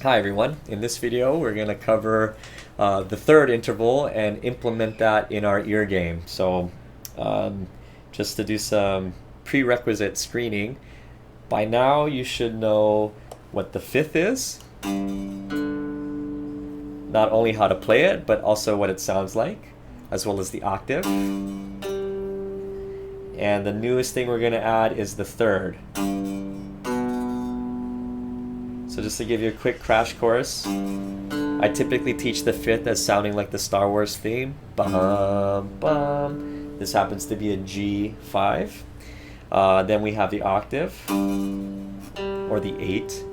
Hi everyone, in this video we're going to cover the third interval and implement that in our ear game. So just to do some prerequisite screening, by now you should know what the fifth is, not only how to play it, but also what it sounds like, as well as the octave. And the newest thing we're going to add is the third. So just to give you a quick crash course, I typically teach the fifth as sounding like the Star Wars theme. Bum, bum. This happens to be a G5. Then we have the octave, or the 8.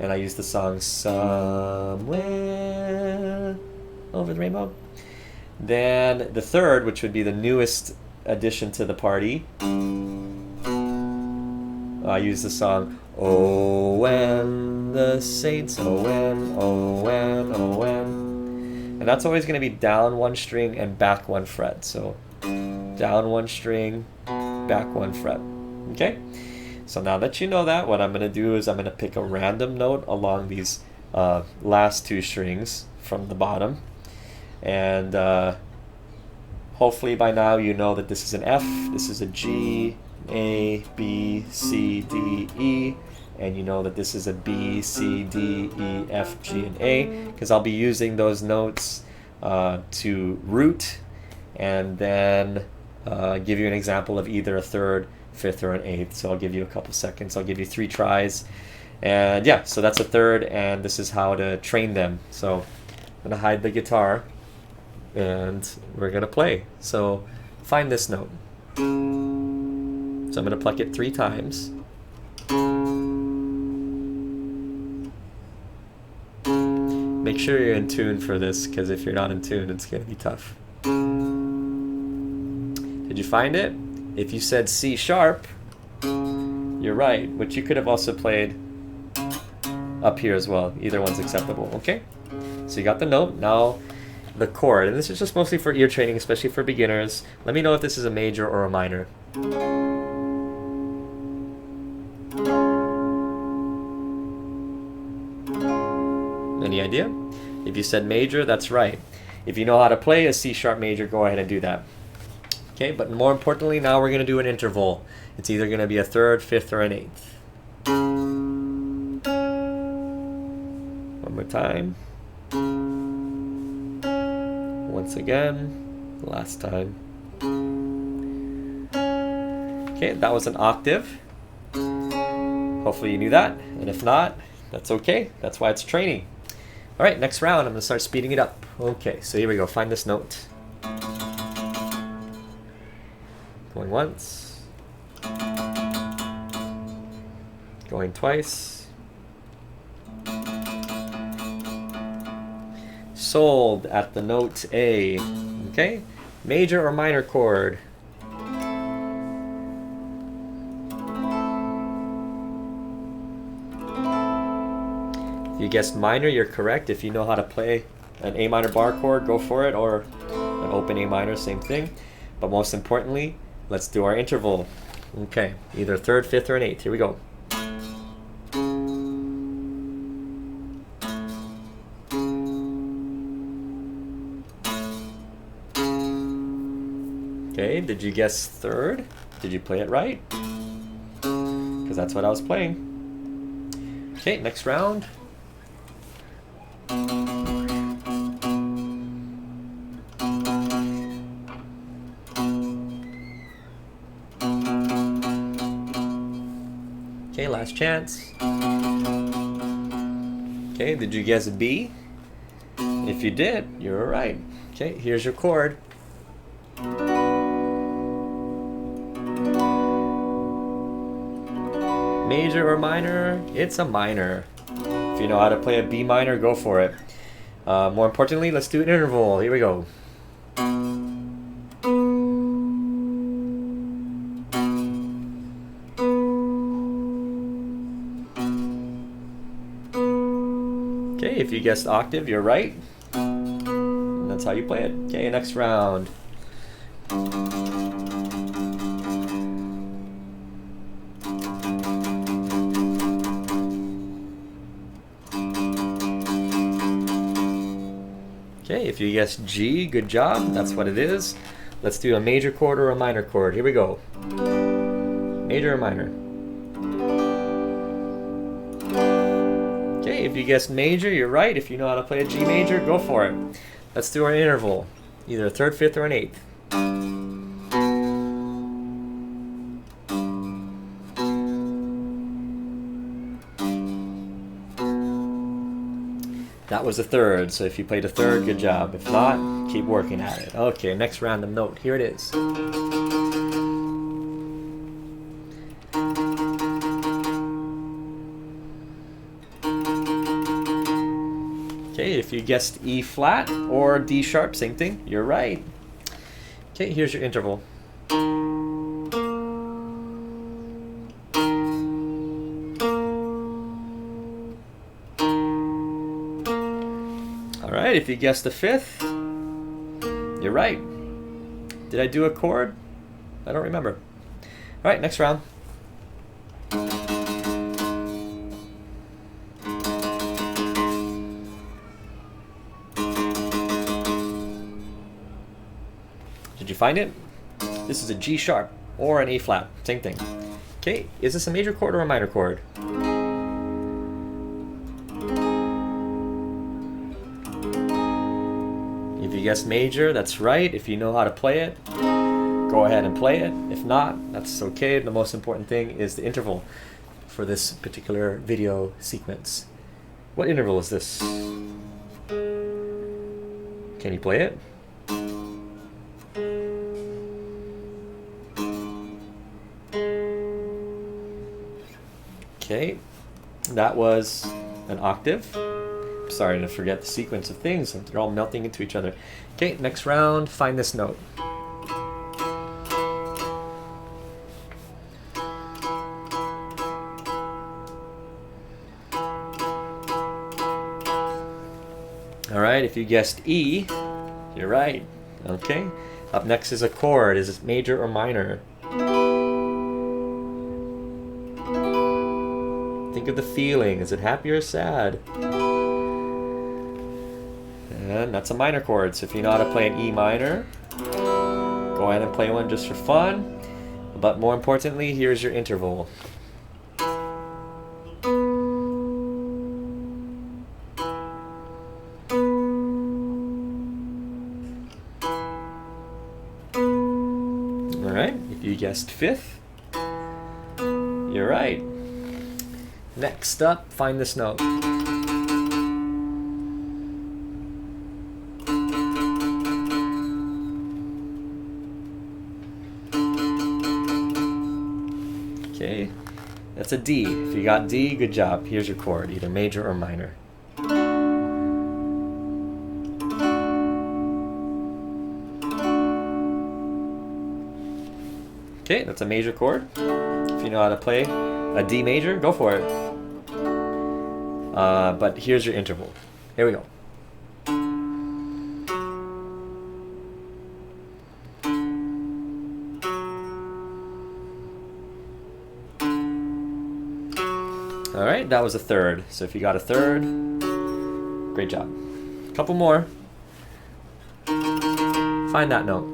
And I use the song Somewhere Over the Rainbow. Then the third, which would be the newest addition to the party, I use the song Oh When the Saints, oh when, oh when, oh when. And that's always going to be down one string and back one fret. So down one string, back one fret. Okay? So now that you know that, what I'm going to do is I'm going to pick a random note along these last two strings from the bottom. And hopefully by now you know that this is an F, this is a G, A, B, C, D, E, and you know that this is a B, C, D, E, F, G, and A, because I'll be using those notes to root and then give you an example of either a third, fifth, or an eighth. So I'll give you a couple seconds. I'll give you 3 tries. And yeah, so that's a third, and this is how to train them. So I'm going to hide the guitar, and we're going to play. So find this note. So I'm going to pluck it 3 times. Make sure you're in tune for this, because if you're not in tune, it's going to be tough. Did you find it? If you said C sharp, you're right, but you could have also played up here as well. Either one's acceptable, okay? So you got the note, now the chord. And this is just mostly for ear training, especially for beginners. Let me know if this is a major or a minor. Any idea? If you said major, that's right. If you know how to play a C sharp major, go ahead and do that. Okay, but more importantly, now we're going to do an interval. It's either going to be a third, fifth, or an eighth. One more time. Once again. Last time. Okay, that was an octave. Hopefully you knew that, and if not, that's okay. That's why it's training. All right, next round, I'm going to start speeding it up. Okay, so here we go. Find this note. Going once. Going twice. Sold at the note A. Okay, major or minor chord. If you guessed minor, you're correct. If you know how to play an A minor bar chord, go for it, or an open A minor, same thing. But most importantly, let's do our interval. Okay, either third, fifth, or an eighth. Here we go. Okay, did you guess third? Did you play it right? Because that's what I was playing. Okay, next round. Okay, last chance. Okay, did you guess B? If you did, you're right. Okay, here's your chord. Major or minor? It's a minor. If you know how to play a B minor, go for it. More importantly, let's do an interval. Here we go. Okay, if you guessed octave, you're right. And that's how you play it. Okay, next round. Okay, if you guessed G, good job. That's what it is. Let's do a major chord or a minor chord. Here we go. Major or minor? Okay, if you guessed major, you're right. If you know how to play a G major, go for it. Let's do our interval. Either a third, fifth, or an eighth. That was a third, so if you played a third, good job. If not, keep working at it. Okay, next random note. Here it is. Okay, if you guessed E flat or D sharp, same thing, you're right. Okay, here's your interval. Alright, if you guessed the fifth, you're right. Did I do a chord? I don't remember. Alright, next round. Did you find it? This is a G sharp or an E flat, same thing. Okay, is this a major chord or a minor chord? If you guessed major, that's right. If you know how to play it, go ahead and play it. If not, that's okay. The most important thing is the interval for this particular video sequence. What interval is this? Can you play it? Okay, that was an octave. Sorry to forget the sequence of things. They're all melting into each other. Okay, next round, find this note. Alright, if you guessed E, you're right. Okay, up next is a chord. Is it major or minor? Think of the feeling. Is it happy or sad? And that's a minor chord, so if you know how to play an E minor, go ahead and play one just for fun. But more importantly, here's your interval. Alright, if you guessed fifth, you're right. Next up, find this note. Okay, that's a D. If you got D, good job. Here's your chord, either major or minor. Okay, that's a major chord. If you know how to play a D major, go for it. But here's your interval. Here we go. Alright, that was a third. So if you got a third, great job. A couple more. Find that note.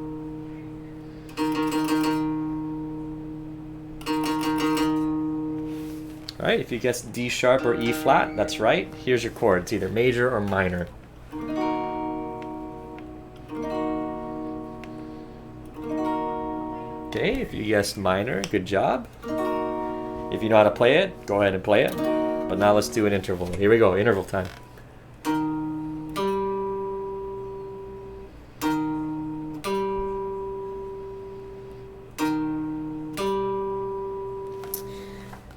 Alright, if you guessed D sharp or E flat, that's right. Here's your chord. It's either major or minor. Okay, if you guessed minor, good job. If you know how to play it, go ahead and play it. But now let's do an interval. Here we go, interval time.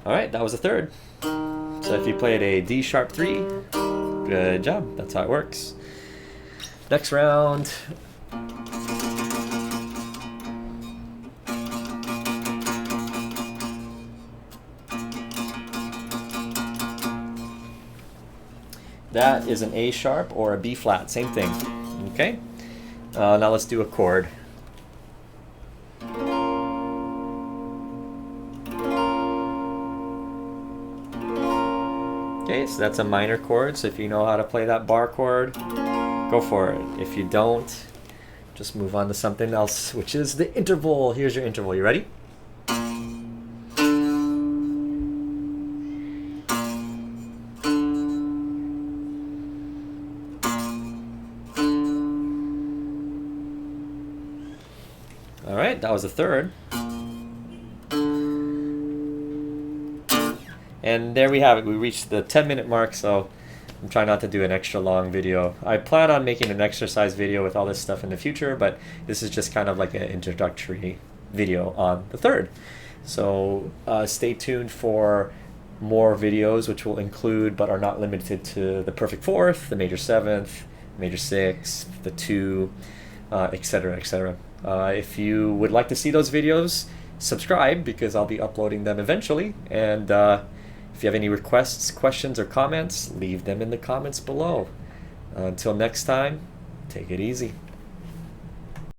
Alright, that was a third. So if you played a D sharp 3, good job. That's how it works. Next round. That is an A sharp or a B flat, same thing. Okay? Now let's do a chord. Okay, so that's a minor chord, so if you know how to play that bar chord, go for it. If you don't, just move on to something else, which is the interval. Here's your interval. You ready? All right, that was the third. And there we have it. We reached the 10-minute mark, so I'm trying not to do an extra long video. I plan on making an exercise video with all this stuff in the future, but this is just kind of like an introductory video on the third. So stay tuned for more videos, which will include but are not limited to the perfect fourth, the major seventh, major sixth, the two, etc., etc. If you would like to see those videos, subscribe, because I'll be uploading them eventually. And if you have any requests, questions, or comments, leave them in the comments below. Until next time, take it easy.